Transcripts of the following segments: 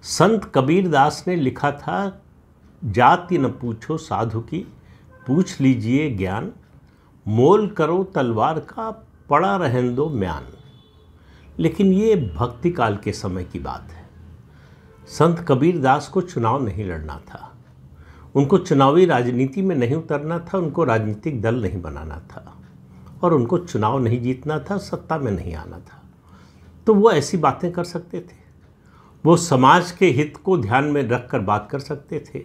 संत कबीरदास ने लिखा था, जाति न पूछो साधु की, पूछ लीजिए ज्ञान, मोल करो तलवार का, पड़ा रहन दो म्यान। लेकिन ये भक्ति काल के समय की बात है। संत कबीरदास को चुनाव नहीं लड़ना था, उनको चुनावी राजनीति में नहीं उतरना था, उनको राजनीतिक दल नहीं बनाना था और उनको चुनाव नहीं जीतना था, सत्ता में नहीं आना था। तो वो ऐसी बातें कर सकते थे, वो समाज के हित को ध्यान में रखकर बात कर सकते थे।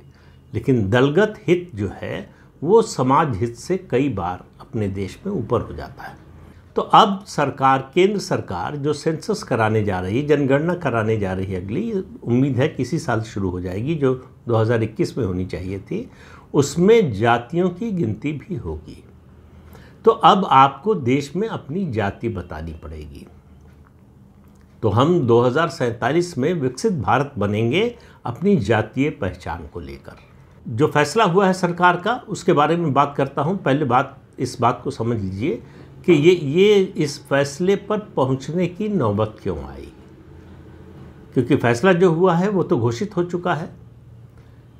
लेकिन दलगत हित जो है वो समाज हित से कई बार अपने देश में ऊपर हो जाता है। तो अब सरकार, केंद्र सरकार जो सेंसस कराने जा रही है, जनगणना कराने जा रही है, अगली उम्मीद है किसी साल शुरू हो जाएगी, जो 2021 में होनी चाहिए थी, उसमें जातियों की गिनती भी होगी। तो अब आपको देश में अपनी जाति बतानी पड़ेगी। तो हम 2047 में विकसित भारत बनेंगे अपनी जातीय पहचान को लेकर। जो फैसला हुआ है सरकार का, उसके बारे में बात करता हूं। पहले इस बात को समझ लीजिए कि ये इस फैसले पर पहुंचने की नौबत क्यों आई, क्योंकि फैसला जो हुआ है वो तो घोषित हो चुका है।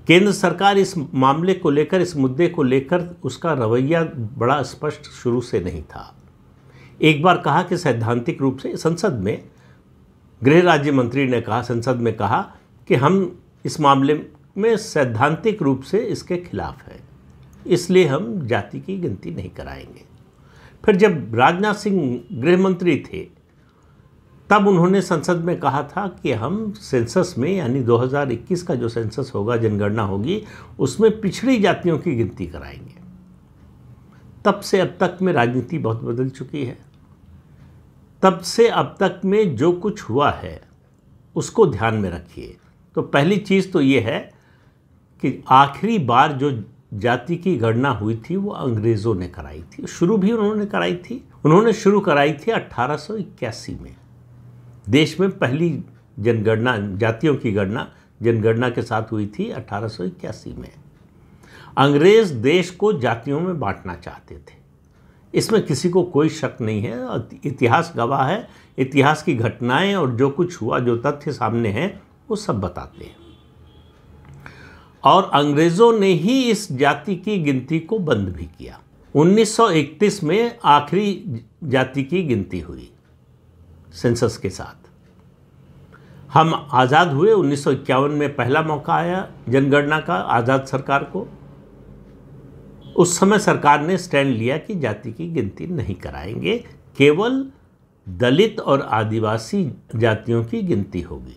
केंद्र सरकार इस मामले को लेकर, इस मुद्दे को लेकर उसका रवैया बड़ा स्पष्ट शुरू से नहीं था। एक बार कहा कि सैद्धांतिक रूप से, संसद में गृह राज्य मंत्री ने कहा, संसद में कहा कि हम इस मामले में सैद्धांतिक रूप से इसके खिलाफ है, इसलिए हम जाति की गिनती नहीं कराएंगे। फिर जब राजनाथ सिंह गृह मंत्री थे तब उन्होंने संसद में कहा था कि हम सेंसस में, यानी 2021 का जो सेंसस होगा, जनगणना होगी, उसमें पिछड़ी जातियों की गिनती कराएंगे। तब से अब तक में राजनीति बहुत बदल चुकी है। तब से अब तक में जो कुछ हुआ है उसको ध्यान में रखिए। तो पहली चीज़ तो ये है कि आखिरी बार जो जाति की गणना हुई थी वो अंग्रेज़ों ने कराई थी। शुरू भी उन्होंने कराई थी, उन्होंने शुरू कराई थी 1881 में। देश में पहली जनगणना, जातियों की गणना जनगणना के साथ हुई थी 1881 में। अंग्रेज़ देश को जातियों में बांटना चाहते थे, इसमें किसी को कोई शक नहीं है। और इतिहास गवाह है, इतिहास की घटनाएं और जो कुछ हुआ, जो तथ्य सामने हैं, वो सब बताते हैं। और अंग्रेज़ों ने ही इस जाति की गिनती को बंद भी किया। 1931 में आखिरी जाति की गिनती हुई सेंसस के साथ। हम आज़ाद हुए, 1951 में पहला मौका आया जनगणना का आज़ाद सरकार को। उस समय सरकार ने स्टैंड लिया कि जाति की गिनती नहीं कराएंगे, केवल दलित और आदिवासी जातियों की गिनती होगी।